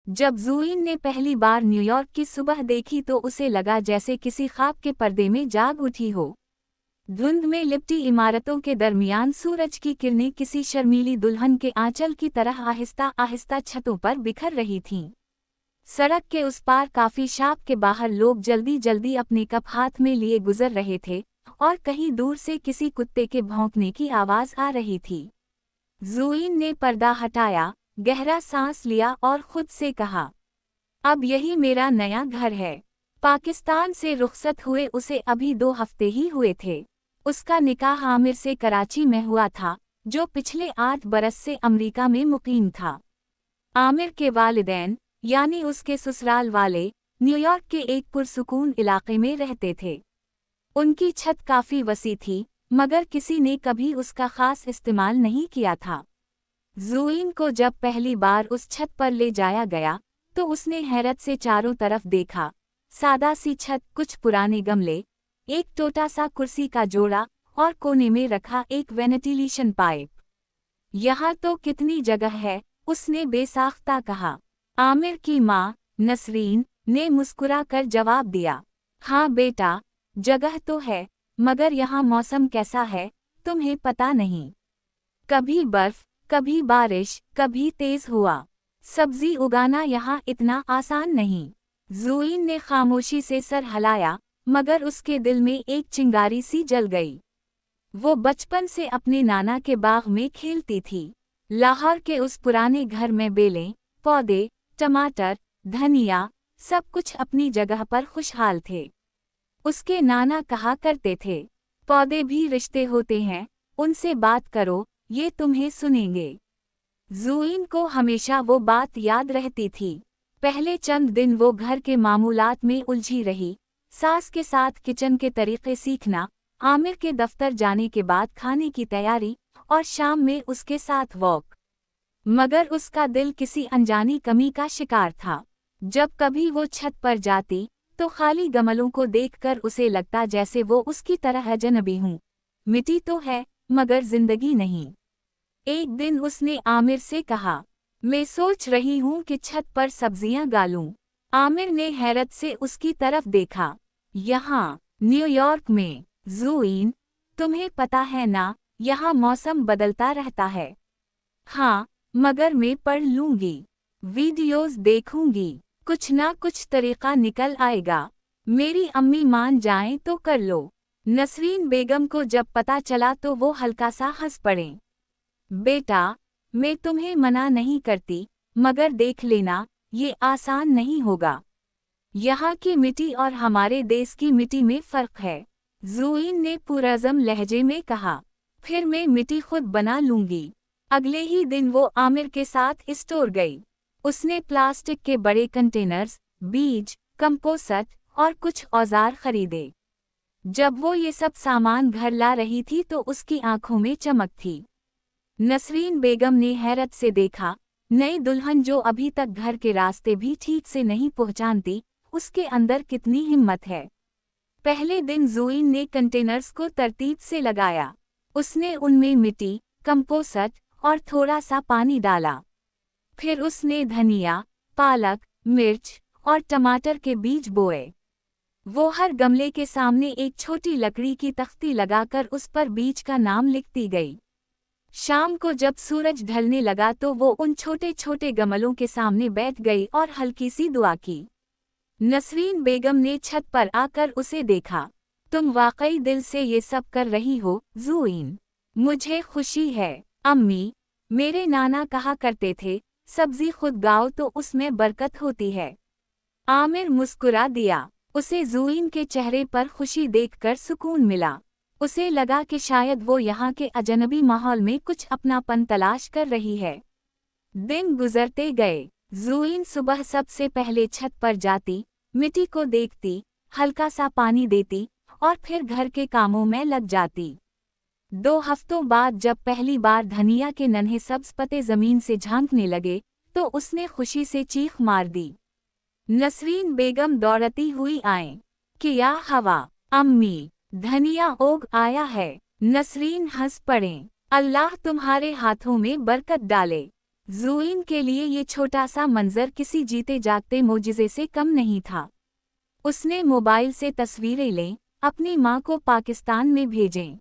जब ज़ुइन ने पहली बार न्यूयॉर्क की सुबह देखी तो उसे लगा जैसे किसी ख्वाब के पर्दे में जाग उठी हो। धुंध में लिपटी इमारतों के दरमियान सूरज की किरणें किसी शर्मीली दुल्हन के आंचल की तरह आहिस्ता आहिस्ता छतों पर बिखर रही थीं। सड़क के उस पार काफी शॉप के बाहर लोग जल्दी जल्दी अपने कप हाथ में लिए गुजर रहे थे और कहीं दूर से किसी कुत्ते के भौंकने की आवाज आ रही थी। ज़ुइन ने पर्दा हटाया, गहरा सांस लिया और खुद से कहा, अब यही मेरा नया घर है। पाकिस्तान से रुखसत हुए उसे अभी 2 हफ्ते ही हुए थे। उसका निकाह आमिर से कराची में हुआ था, जो पिछले 8 बरस से अमरीका में मुकीम था। आमिर के वालिदैन, यानी उसके ससुराल वाले, न्यूयॉर्क के एक पुरसुकून इलाके में रहते थे। उनकी छत काफी वसी थी, मगर किसी ने कभी उसका खास इस्तेमाल नहीं किया था। ज़ुइन को जब पहली बार उस छत पर ले जाया गया, तो उसने हैरत से चारों तरफ देखा। सादा सी छत, कुछ पुराने गमले, एक छोटा सा कुर्सी का जोड़ा और कोने में रखा एक वेंटिलेशन पाइप। यहाँ तो कितनी जगह है, उसने बेसाख्ता कहा। आमिर की माँ, नसरीन, ने मुस्कुराकर जवाब दिया, हाँ बेटा, जगह तो है, मगर यहाँ मौसम कैसा है, तुम्हें पता नहीं। कभी बर्फ, कभी बारिश, कभी तेज हुआ। सब्जी उगाना यहाँ इतना आसान नहीं। ज़ुइन ने खामोशी से सर हिलाया, मगर उसके दिल में एक चिंगारी सी जल गई। वो बचपन से अपने नाना के बाग में खेलती थी। लाहौर के उस पुराने घर में बेलें, पौधे, टमाटर, धनिया, सब कुछ अपनी जगह पर खुशहाल थे। उसके नाना कहा करते थे, पौधे भी रिश्ते होते हैं, उनसे बात करो, ये तुम्हें सुनेंगे। ज़ुइन को हमेशा वो बात याद रहती थी। पहले चंद दिन वो घर के मामूलात में उलझी रही, सास के साथ किचन के तरीक़े सीखना, आमिर के दफ्तर जाने के बाद खाने की तैयारी और शाम में उसके साथ वॉक। मगर उसका दिल किसी अनजानी कमी का शिकार था। जब कभी वो छत पर जाती, तो खाली गमलों को देखकर उसे लगता जैसे वो उसकी तरह अजनबी हूँ। मिट्टी तो है, मगर जिंदगी नहीं। एक दिन उसने आमिर से कहा, मैं सोच रही हूँ कि छत पर सब्जियां गालूं। आमिर ने हैरत से उसकी तरफ देखा। यहाँ, न्यूयॉर्क में? ज़ुइन, तुम्हें पता है ना, यहाँ मौसम बदलता रहता है। हाँ, मगर मैं पढ़ लूँगी, वीडियोज़ देखूँगी, कुछ ना कुछ तरीक़ा निकल आएगा। मेरी अम्मी मान जाएं तो कर लो। नसरीन बेगम को जब पता चला तो वो हल्का सा हंस पड़े। बेटा, मैं तुम्हें मना नहीं करती, मगर देख लेना, ये आसान नहीं होगा। यहाँ की मिट्टी और हमारे देश की मिट्टी में फ़र्क है। ज़ुइन ने पुरज़म लहजे में कहा, फिर मैं मिट्टी खुद बना लूँगी। अगले ही दिन वो आमिर के साथ स्टोर गई। उसने प्लास्टिक के बड़े कंटेनर्स, बीज, कंपोस्ट और कुछ औजार खरीदे। जब वो ये सब सामान घर ला रही थी तो उसकी आंखों में चमक थी। नसरीन बेगम ने हैरत से देखा, नई दुल्हन जो अभी तक घर के रास्ते भी ठीक से नहीं पहचानती, उसके अंदर कितनी हिम्मत है। पहले दिन ज़ुइन ने कंटेनर्स को तरतीब से लगाया। उसने उनमें मिट्टी, कंपोस्ट और थोड़ा सा पानी डाला। फिर उसने धनिया, पालक, मिर्च और टमाटर के बीज बोए। वो हर गमले के सामने एक छोटी लकड़ी की तख्ती लगाकर उस पर बीज का नाम लिखती गई। शाम को जब सूरज ढलने लगा तो वो उन छोटे छोटे गमलों के सामने बैठ गई और हल्की सी दुआ की। नसरीन बेगम ने छत पर आकर उसे देखा। तुम वाकई दिल से ये सब कर रही हो, ज़ुइन। मुझे खुशी है। अम्मी, मेरे नाना कहा करते थे, सब्जी खुद गाओ तो उसमें बरकत होती है। आमिर मुस्कुरा दिया। उसे ज़ुइन के चेहरे पर खुशी देखकर सुकून मिला। उसे लगा कि शायद वो यहाँ के अजनबी माहौल में कुछ अपनापन तलाश कर रही है। दिन गुजरते गए। ज़ुइन सुबह सबसे पहले छत पर जाती, मिट्टी को देखती, हल्का सा पानी देती और फिर घर के कामों में लग जाती। 2 हफ्तों बाद जब पहली बार धनिया के नन्हे सब्ज पत्ते जमीन से झांकने लगे, तो उसने खुशी से चीख मार दी। नसरीन बेगम दौड़ती हुई आए। क्या हवा, अम्मी, धनिया उग आया है। नसरीन हंस पड़े। अल्लाह तुम्हारे हाथों में बरकत डाले। ज़ुइन के लिए ये छोटा सा मंजर किसी जीते जागते मोजिज़े से कम नहीं था। उसने मोबाइल से तस्वीरें लें, अपनी माँ को पाकिस्तान में भेजें।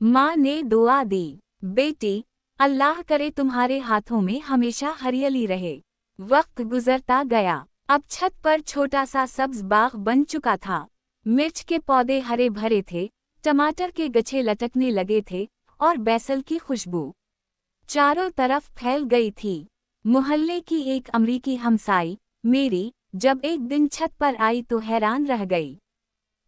माँ ने दुआ दी, बेटी, अल्लाह करे तुम्हारे हाथों में हमेशा हरियाली रहे। वक्त गुजरता गया। अब छत पर छोटा सा सब्ज बाग बन चुका था। मिर्च के पौधे हरे भरे थे, टमाटर के गच्छे लटकने लगे थे और बैसल की खुशबू चारों तरफ फैल गई थी। मोहल्ले की एक अमरीकी हमसाई, मेरी, जब एक दिन छत पर आई तो हैरान रह गई।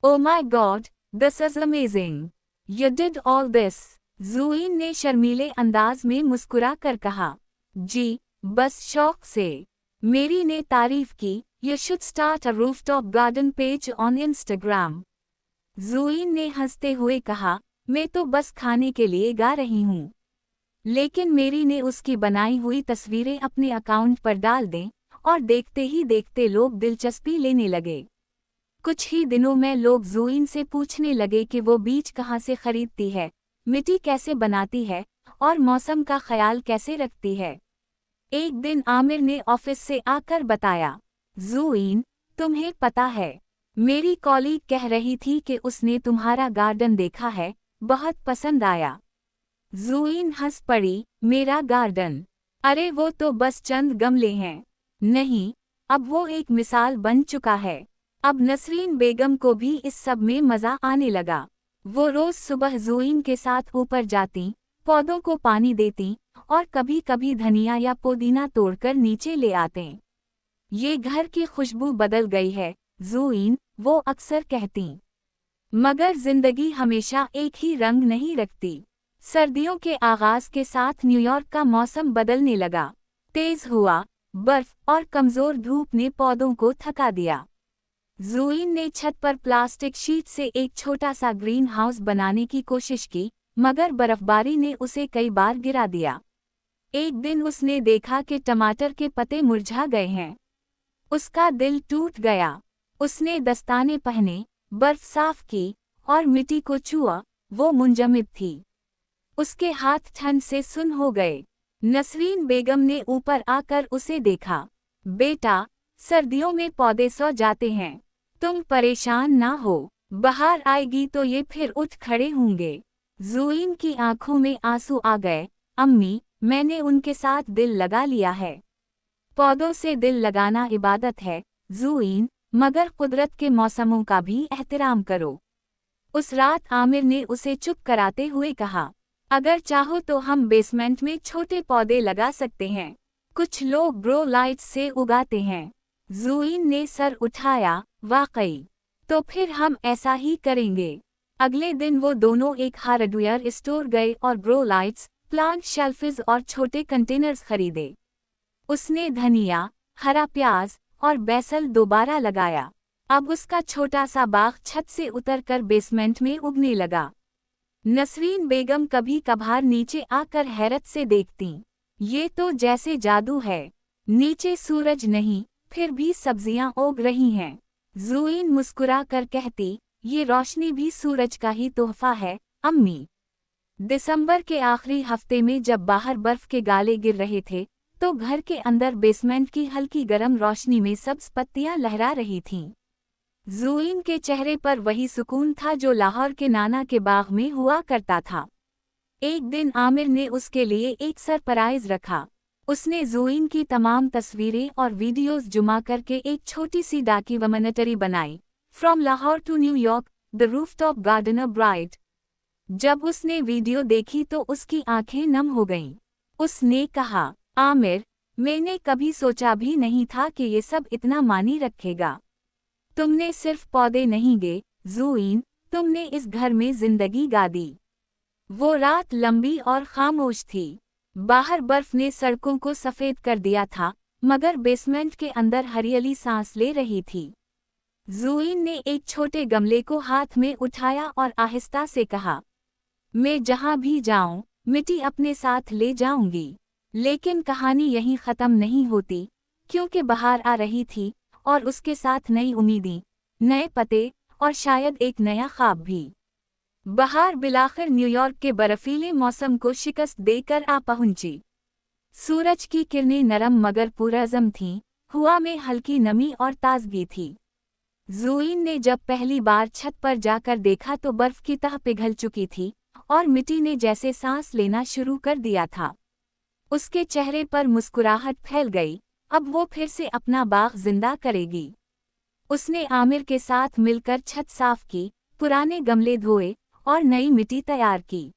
Oh my God, this is amazing, you did all this. ज़ुइन ने शर्मीले अंदाज में मुस्कुरा कर कहा, जी, बस शौक से। मेरी ने तारीफ की, you should start a rooftop garden page on Instagram. ज़ुइन ने हंसते हुए कहा, मैं तो बस खाने के लिए गा रही हूँ। लेकिन मेरी ने उसकी बनाई हुई तस्वीरें अपने अकाउंट पर डाल दें और देखते ही देखते लोग दिलचस्पी लेने लगे। कुछ ही दिनों में लोग ज़ुइन से पूछने लगे कि वो बीज कहाँ से खरीदती है, मिट्टी कैसे बनाती है और मौसम का ख्याल कैसे रखती है। एक दिन आमिर ने ऑफिस से आकर बताया, ज़ुइन, तुम्हें पता है, मेरी कॉलीग कह रही थी कि उसने तुम्हारा गार्डन देखा है, बहुत पसंद आया। ज़ुइन हंस पड़ी, मेरा गार्डन? अरे वो तो बस चंद गमले हैं। नहीं, अब वो एक मिसाल बन चुका है। अब नसरीन बेगम को भी इस सब में मज़ा आने लगा। वो रोज़ सुबह ज़ुइन के साथ ऊपर जाती, पौधों को पानी देती और कभी कभी धनिया या पुदीना तोड़कर नीचे ले आते। ये घर की खुशबू बदल गई है, ज़ुइन, वो अक्सर कहती। मगर जिंदगी हमेशा एक ही रंग नहीं रखती। सर्दियों के आगाज के साथ न्यूयॉर्क का मौसम बदलने लगा। तेज हुआ, बर्फ और कमजोर धूप ने पौधों को थका दिया। ज़ुइन ने छत पर प्लास्टिक शीट से एक छोटा सा ग्रीन हाउस बनाने की कोशिश की, मगर बर्फबारी ने उसे कई बार गिरा दिया। एक दिन उसने देखा कि टमाटर के पत्ते मुरझा गए हैं। उसका दिल टूट गया। उसने दस्ताने पहने, बर्फ साफ की और मिट्टी को छुआ, वो मुंजमद थी। उसके हाथ ठंड से सुन्न हो गए। नसरीन बेगम ने ऊपर आकर उसे देखा। बेटा, सर्दियों में पौधे सौ जाते हैं, तुम परेशान ना हो, बाहर आएगी तो ये फिर उठ खड़े होंगे। ज़ुइन की आंखों में आंसू आ गए। अम्मी, मैंने उनके साथ दिल लगा लिया है। पौधों से दिल लगाना इबादत है, ज़ुइन, मगर कुदरत के मौसमों का भी एहतराम करो। उस रात आमिर ने उसे चुप कराते हुए कहा, अगर चाहो तो हम बेसमेंट में छोटे पौधे लगा सकते हैं। कुछ लोग ग्रो लाइट्स से उगाते हैं। ज़ुइन ने सर उठाया, वाकई, तो फिर हम ऐसा ही करेंगे। अगले दिन वो दोनों एक हार्डवेयर स्टोर गए और ग्रो लाइट्स, प्लांट शेल्फिज और छोटे कंटेनर्स खरीदे। उसने धनिया, हरा प्याज और बैसल दोबारा लगाया। अब उसका छोटा सा बाग छत से उतरकर बेसमेंट में उगने लगा। नसरीन बेगम कभी कभार नीचे आकर हैरत से देखती। ये तो जैसे जादू है, नीचे सूरज नहीं, फिर भी सब्जियां उग रही हैं। ज़ुइन मुस्कुरा कर कहती, ये रोशनी भी सूरज का ही तोहफा है, अम्मी। दिसंबर के आखिरी हफ्ते में जब बाहर बर्फ के गाले गिर रहे थे, तो घर के अंदर बेसमेंट की हल्की गर्म रोशनी में सब्ज पत्तियां लहरा रही थीं। ज़ुइन के चेहरे पर वही सुकून था जो लाहौर के नाना के बाग में हुआ करता था। एक दिन आमिर ने उसके लिए एक सरप्राइज रखा। उसने ज़ुइन की तमाम तस्वीरें और वीडियोस जुमा करके एक छोटी सी डॉक्यूमेंट्री बनाई, from Lahore to New York, the rooftop gardener bride. जब उसने वीडियो देखी तो उसकी आंखें नम हो गईं। उसने कहा, आमिर, मैंने कभी सोचा भी नहीं था कि ये सब इतना मानी रखेगा। तुमने सिर्फ पौधे नहीं गे, ज़ुइन, तुमने इस घर में जिंदगी गा दी। वो रात लंबी और खामोश थी। बाहर बर्फ ने सड़कों को सफ़ेद कर दिया था, मगर बेसमेंट के अंदर हरियाली सांस ले रही थी। ज़ुइन ने एक छोटे गमले को हाथ में उठाया और आहिस्ता से कहा, मैं जहाँ भी जाऊँ, मिट्टी अपने साथ ले जाऊंगी। लेकिन कहानी यहीं ख़त्म नहीं होती, क्योंकि बाहर आ रही थी और उसके साथ नई उम्मीदें, नए पते और शायद एक नया ख्वाब भी। बहार बिलाखिर न्यूयॉर्क के बर्फीले मौसम को शिकस्त देकर आ पहुंची। सूरज की किरणें नरम मगर पुरअज़म थीं, हवा में हल्की नमी और ताजगी थी। ज़ुइन ने जब पहली बार छत पर जाकर देखा तो बर्फ की तह पिघल चुकी थी और मिट्टी ने जैसे सांस लेना शुरू कर दिया था। उसके चेहरे पर मुस्कुराहट फैल गई, अब वो फिर से अपना बाग जिंदा करेगी। उसने आमिर के साथ मिलकर छत साफ की, पुराने गमले धोए और नई मिट्टी तैयार की।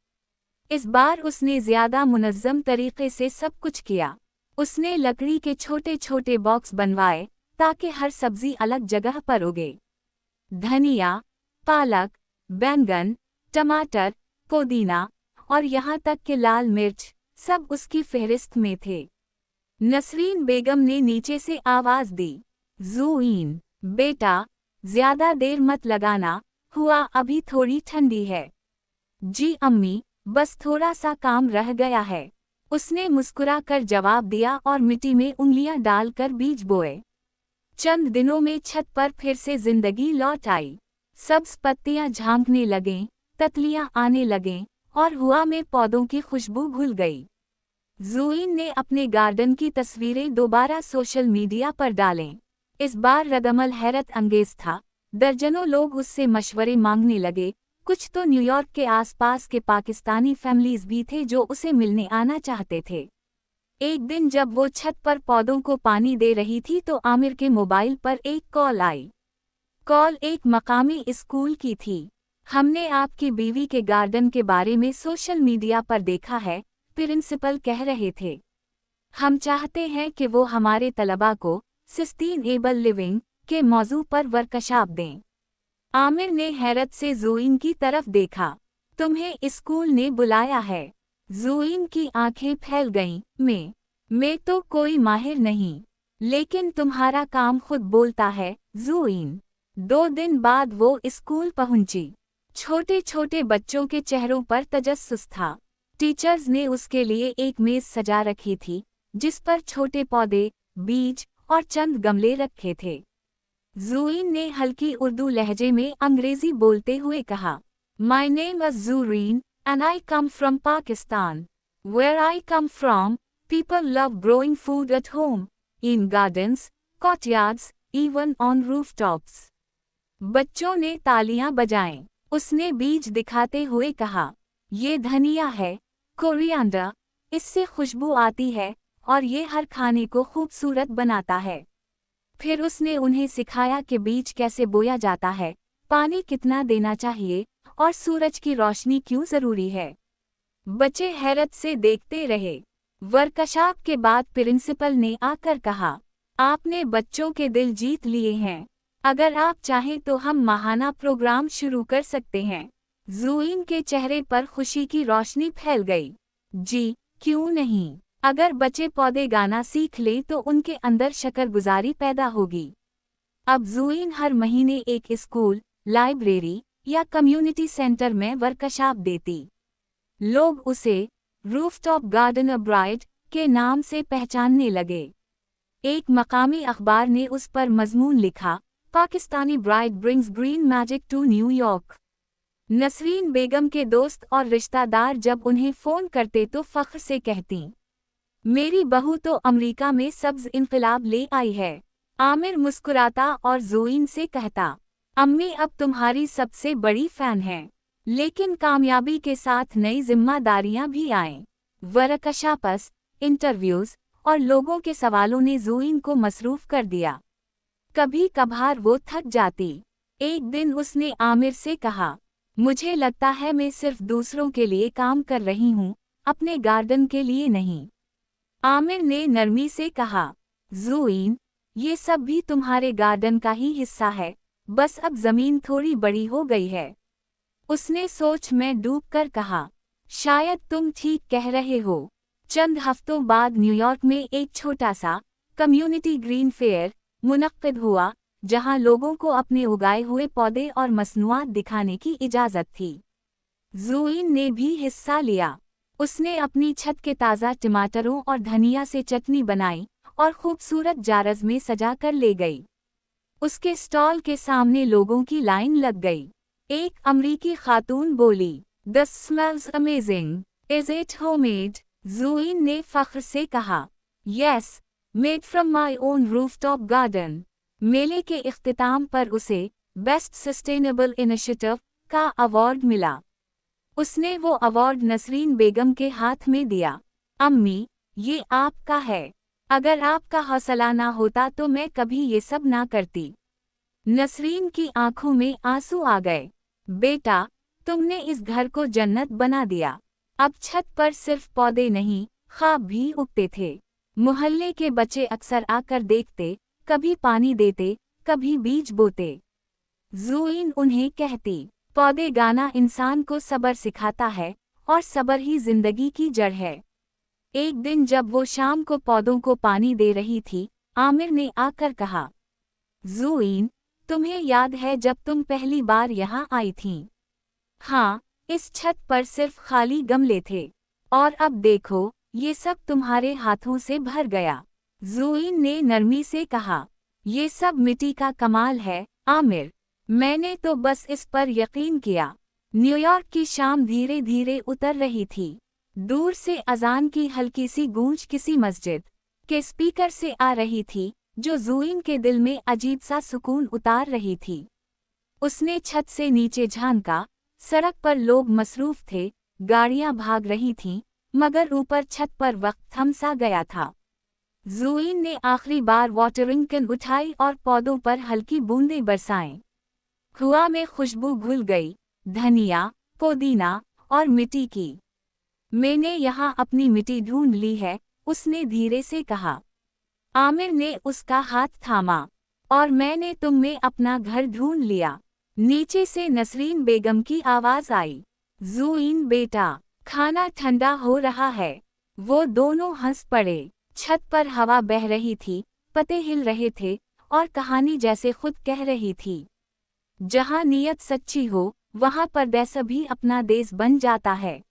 इस बार उसने ज्यादा मुनज़्ज़म तरीके से सब कुछ किया। उसने लकड़ी के छोटे छोटे बॉक्स बनवाए ताकि हर सब्जी अलग जगह पर उगे। धनिया, पालक, बैंगन, टमाटर, पुदीना और यहाँ तक कि लाल मिर्च सब उसकी फहरिस्त में थे। नसरीन बेगम ने नीचे से आवाज दी, ज़ुइन, बेटा, ज्यादा देर मत लगाना, हुआ अभी थोड़ी ठंडी है। जी अम्मी, बस थोड़ा सा काम रह गया है, उसने मुस्कुरा कर जवाब दिया और मिट्टी में उंगलियां डालकर बीज बोए। चंद दिनों में छत पर फिर से जिंदगी लौट आई। सब्ज पत्तियां झांकने लगें, तितलियां आने लगें और हवा में पौधों की खुशबू घुल गई। ज़ुइन ने अपने गार्डन की तस्वीरें दोबारा सोशल मीडिया पर डालें। इस बार रदअमल हैरत अंगेज था। दर्जनों लोग उससे मशवरे मांगने लगे। कुछ तो न्यूयॉर्क के आसपास के पाकिस्तानी फैमिलीज भी थे जो उसे मिलने आना चाहते थे। एक दिन जब वो छत पर पौधों को पानी दे रही थी तो आमिर के मोबाइल पर एक कॉल आई। कॉल एक मकामी स्कूल की थी। हमने आपकी बीवी के गार्डन के बारे में सोशल मीडिया पर देखा है, प्रिंसिपल कह रहे थे। हम चाहते हैं कि वो हमारे तलबा को सस्टेनेबल लिविंग के मौजू पर वर्कशॉप दें। आमिर ने हैरत से ज़ुइन की तरफ देखा। तुम्हें स्कूल ने बुलाया है? ज़ुइन की आंखें फैल गईं। मैं तो कोई माहिर नहीं, लेकिन तुम्हारा काम खुद बोलता है, ज़ुइन। 2 दिन बाद वो स्कूल पहुंची। छोटे छोटे बच्चों के चेहरों पर तजस्सुस था। टीचर्स ने उसके लिए एक मेज सजा रखी थी, जिस पर छोटे पौधे, बीज और चंद गमले रखे थे। ज़ुइन ने हल्की उर्दू लहजे में अंग्रेजी बोलते हुए कहा, My name is Zureen, and I come from Pakistan. Where I come from, people love growing food at home, in gardens, courtyards, even on rooftops. बच्चों ने तालियां बजाएं। उसने बीज दिखाते हुए कहा, ये धनिया है, कोरिएंडर, इससे खुशबू आती है और ये हर खाने को खूबसूरत बनाता है। फिर उसने उन्हें सिखाया कि बीज कैसे बोया जाता है, पानी कितना देना चाहिए और सूरज की रोशनी क्यों जरूरी है। बच्चे हैरत से देखते रहे। वर्कशॉप के बाद प्रिंसिपल ने आकर कहा, आपने बच्चों के दिल जीत लिए हैं। अगर आप चाहें तो हम माहाना प्रोग्राम शुरू कर सकते हैं। ज़ुइन के चेहरे पर खुशी की रोशनी फैल गई। जी, क्यों नहीं। अगर बच्चे पौधे गाना सीख लें तो उनके अंदर शकरगुजारी पैदा होगी। अब ज़ुइन हर महीने एक स्कूल, लाइब्रेरी या कम्युनिटी सेंटर में वर्कशॉप देती। लोग उसे रूफटॉप गार्डनर ब्राइड के नाम से पहचानने लगे। एक मकामी अखबार ने उस पर मजमून लिखा, Pakistani bride brings green magic to New York. Nasreen Begum के दोस्त और रिश्तेदार जब उन्हें फ़ोन करते तो फ़ख्र से कहती, मेरी बहू तो अमेरिका में सब्ज़ इनकलाब ले आई है। आमिर मुस्कुराता और ज़ुइन से कहता, अम्मी अब तुम्हारी सबसे बड़ी फ़ैन है। लेकिन कामयाबी के साथ नई जिम्मेदारियां भी आएं। वर्कशॉप्स, इंटरव्यूज़ और लोगों के सवालों ने ज़ुइन को मसरूफ़ कर दिया। कभी कभार वो थक जाती। एक दिन उसने आमिर से कहा, मुझे लगता है मैं सिर्फ दूसरों के लिए काम कर रही हूँ, अपने गार्डन के लिए नहीं। आमिर ने नरमी से कहा, ज़ुइन, ये सब भी तुम्हारे गार्डन का ही हिस्सा है, बस अब ज़मीन थोड़ी बड़ी हो गई है। उसने सोच में डूबकर कहा, शायद तुम ठीक कह रहे हो। चंद हफ्तों बाद न्यूयॉर्क में एक छोटा सा कम्युनिटी ग्रीन फेयर मुनक्किद हुआ, जहां लोगों को अपने उगाए हुए पौधे और मसनूआत दिखाने की इजाज़त थी। ज़ुइन ने भी हिस्सा लिया। उसने अपनी छत के ताज़ा टमाटरों और धनिया से चटनी बनाई और खूबसूरत जारज में सजा कर ले गई। उसके स्टॉल के सामने लोगों की लाइन लग गई। एक अमरीकी खातून बोली, "This smells amazing. Is it homemade?" ज़ुइन ने फ़ख्र से कहा। Yes, made from my own rooftop garden. मेले के इख्तिताम पर उसे बेस्ट सस्टेनेबल इनिशिएटिव का अवार्ड मिला। उसने वो अवार्ड नसरीन बेगम के हाथ में दिया। अम्मी, ये आपका है। अगर आपका हौसला ना होता तो मैं कभी ये सब ना करती। नसरीन की आंखों में आंसू आ गए। बेटा, तुमने इस घर को जन्नत बना दिया। अब छत पर सिर्फ पौधे नहीं, ख्वाब भी उगते थे। मोहल्ले के बच्चे अक्सर आकर देखते, कभी पानी देते, कभी बीज बोते। ज़ुइन उन्हें कहती, पौधे गाना इंसान को सब्र सिखाता है, और सब्र ही जिंदगी की जड़ है। एक दिन जब वो शाम को पौधों को पानी दे रही थी, आमिर ने आकर कहा, ज़ुइन, तुम्हें याद है जब तुम पहली बार यहाँ आई थीं? हाँ, इस छत पर सिर्फ खाली गमले थे। और अब देखो, ये सब तुम्हारे हाथों से भर गया। ज़ुइन ने नरमी से कहा, ये सब मिट्टी का कमाल है, आमिर। मैंने तो बस इस पर यकीन किया। न्यूयॉर्क की शाम धीरे धीरे उतर रही थी। दूर से अजान की हल्की सी गूंज किसी मस्जिद के स्पीकर से आ रही थी, जो ज़ुइन के दिल में अजीब सा सुकून उतार रही थी। उसने छत से नीचे झांका। सड़क पर लोग मसरूफ थे, गाड़ियां भाग रही थीं, मगर ऊपर छत पर वक्त थम सा गया था। ज़ुइन ने आखिरी बार वाटरिंग कैन उठाई और पौधों पर हल्की बूंदें बरसाएं। हवा में खुशबू घुल गई, धनिया, पुदीना और मिट्टी की। मैंने यहाँ अपनी मिट्टी ढूंढ ली है, उसने धीरे से कहा। आमिर ने उसका हाथ थामा। और मैंने तुम में अपना घर ढूंढ लिया। नीचे से नसरीन बेगम की आवाज आई, ज़ुइन बेटा, खाना ठंडा हो रहा है। वो दोनों हंस पड़े। छत पर हवा बह रही थी, पत्ते हिल रहे थे, और कहानी जैसे खुद कह रही थी। जहाँ नीयत सच्ची हो, वहाँ परदेस भी अपना देश बन जाता है।